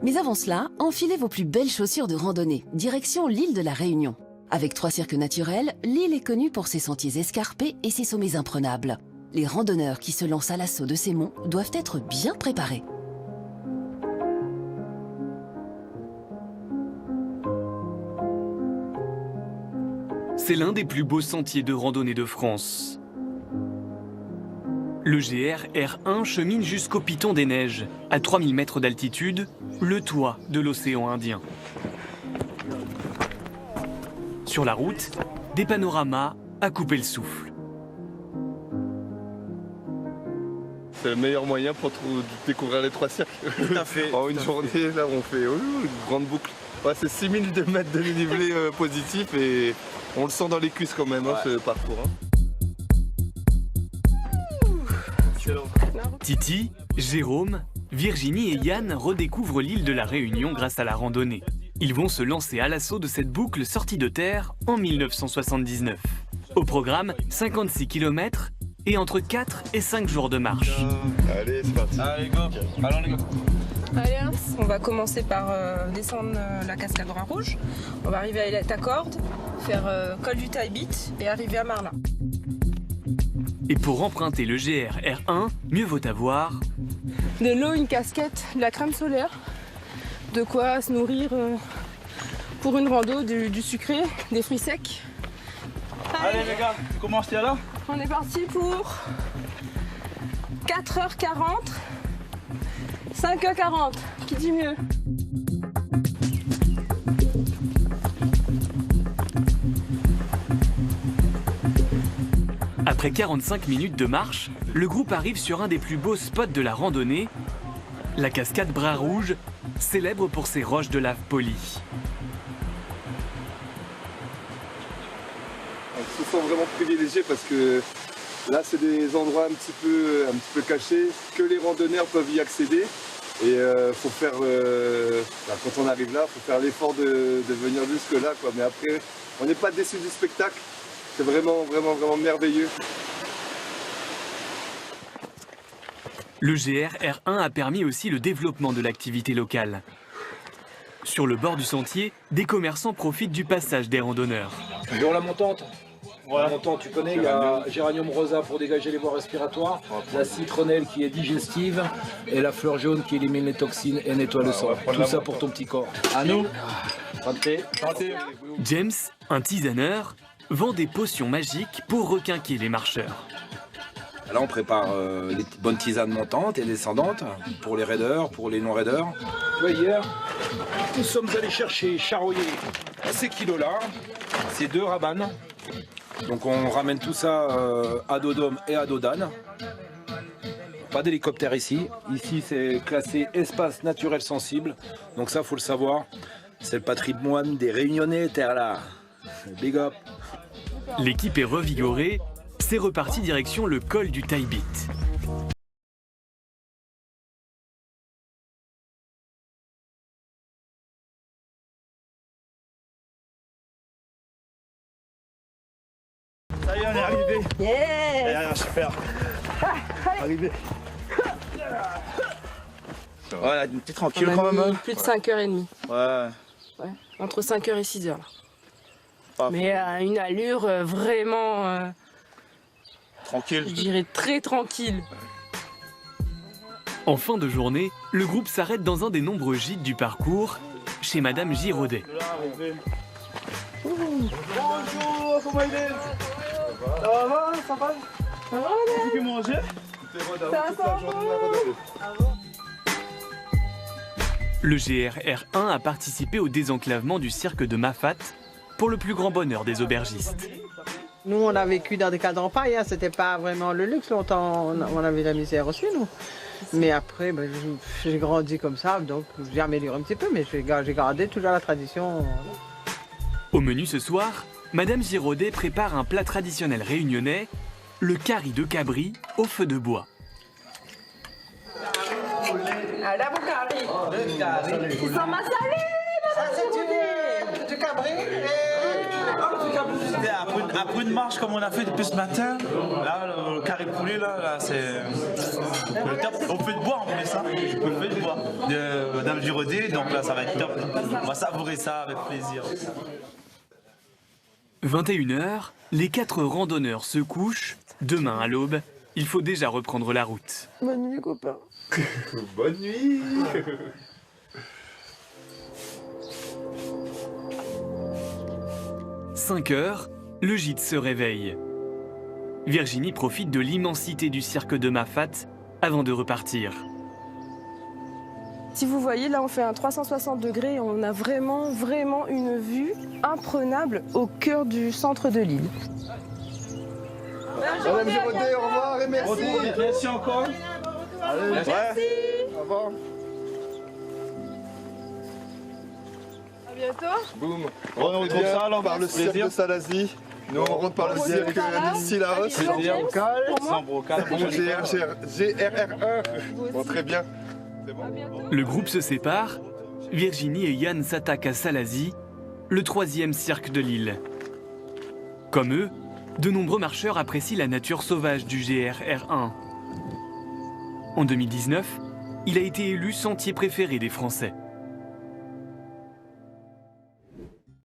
Mais avant cela, enfilez vos plus belles chaussures de randonnée, direction l'île de la Réunion. Avec 3 cirques naturels, l'île est connue pour ses sentiers escarpés et ses sommets imprenables. Les randonneurs qui se lancent à l'assaut de ces monts doivent être bien préparés. C'est l'un des plus beaux sentiers de randonnée de France. Le GR R1 chemine jusqu'au Piton des Neiges, à 3000 mètres d'altitude, le toit de l'océan Indien. Sur la route, des panoramas à couper le souffle. C'est le meilleur moyen pour découvrir les 3 cirques. Tout à fait. En une journée, là, on fait une grande boucle. Ouais, c'est 6002 mètres de dénivelé positif et on le sent dans les cuisses quand même, ce parcours. Titi, Jérôme, Virginie et Yann redécouvrent l'île de la Réunion grâce à la randonnée. Ils vont se lancer à l'assaut de cette boucle sortie de terre en 1979. Au programme, 56 km et entre 4 et 5 jours de marche. Allez, c'est parti. Allez, go. Allons, les gars. Allez, on va commencer par descendre la cascade Bras-Rouge. On va arriver à la Tacorde, faire col du Tailbit et arriver à Marla. Et pour emprunter le GR R1, mieux vaut avoir De l'eau, une casquette, de la crème solaire, de quoi se nourrir pour une rando, du sucré, des fruits secs. Allez, les gars, comment je tiens là? On est parti pour 4h40, 5h40, qui dit mieux? Après 45 minutes de marche, le groupe arrive sur un des plus beaux spots de la randonnée, la cascade Bras-Rouge, célèbre pour ses roches de lave polies. On se sent vraiment privilégié parce que là, c'est des endroits un petit peu cachés, que les randonneurs peuvent y accéder. Et faut faire, quand on arrive là, il faut faire l'effort de venir jusque là, quoi. Mais après, on n'est pas déçu du spectacle. C'est vraiment merveilleux. Le GR R1 a permis aussi le développement de l'activité locale. Sur le bord du sentier, des commerçants profitent du passage des randonneurs. Sur la montante. La montante, tu connais, il y a Géranium rosa pour dégager les voies respiratoires, la citronnelle qui est digestive et la fleur jaune qui élimine les toxines et nettoie le sang. Tout ça pour ton petit corps. À nous. Santé. James, un tisaneur, vend des potions magiques pour requinquer les marcheurs. Là, on prépare les bonnes tisanes montantes et descendantes pour les raideurs, pour les non-raideurs. Hier, nous sommes allés chercher, charroyer ces kilos-là, ces 2 rabanes. Donc on ramène tout ça à dos d'homme et à dos d'âne. Pas d'hélicoptère ici. Ici, c'est classé espace naturel sensible. Donc ça, faut le savoir. C'est le patrimoine des Réunionnais, terre là. Big up. L'équipe est revigorée, c'est reparti direction le col du Tailbit. Ça y est, on est arrivé. Yeah! Super. Arrivé. Ouais, t'es tranquille On a quand même. mis plus de 5h30. Ouais. Ouais, entre 5h et 6h. Ah, Mais à une allure vraiment, tranquille. je dirais très tranquille. En fin de journée, le groupe s'arrête dans un des nombreux gîtes du parcours, chez Madame Giraudet. Bonjour, comment il est? Ça va? Ça va? Tu peux manger? Le GR R1 a participé au désenclavement du cirque de Mafat pour le plus grand bonheur des aubergistes. Nous, on a vécu dans des cas d'empaille, hein. C'était pas vraiment le luxe longtemps, on avait la misère aussi, nous. Mais après, j'ai grandi comme ça, donc j'ai amélioré un petit peu, mais j'ai gardé toujours la tradition. Au menu ce soir, Madame Giraudet prépare un plat traditionnel réunionnais, le curry de cabri au feu de bois. Ah, là, mon carré. Ils sont massalés, Ça, c'est du cabri et... après une marche comme on a fait depuis ce matin, là, le carré poulet, là c'est le top. On fait de bois en plus, hein. On fait de bois de Madame Girodet, donc là ça va être top. On va savourer ça avec plaisir. 21h, les 4 randonneurs se couchent. Demain à l'aube, il faut déjà reprendre la route. Bonne nuit, copain. Bonne nuit. 5h, le gîte se réveille. Virginie profite de l'immensité du cirque de Mafate avant de repartir. Si vous voyez, là on fait un 360 degrés et on a vraiment une vue imprenable au cœur du centre de l'île. Madame Girodet, au revoir et merci. Merci encore. Allez, Merci. au revoir. À bientôt. Boum. On retrouve ça alors par le cirque de Salazie. Nous on rentre par le cirque Silaos. Sans brocal. Bon, GRR1. Bon, très bien. C'est bon. Le groupe se sépare. Virginie et Yann s'attaquent à Salazie, le 3e cirque de l'île. Comme eux, de nombreux marcheurs apprécient la nature sauvage du GRR1. En 2019, il a été élu sentier préféré des Français.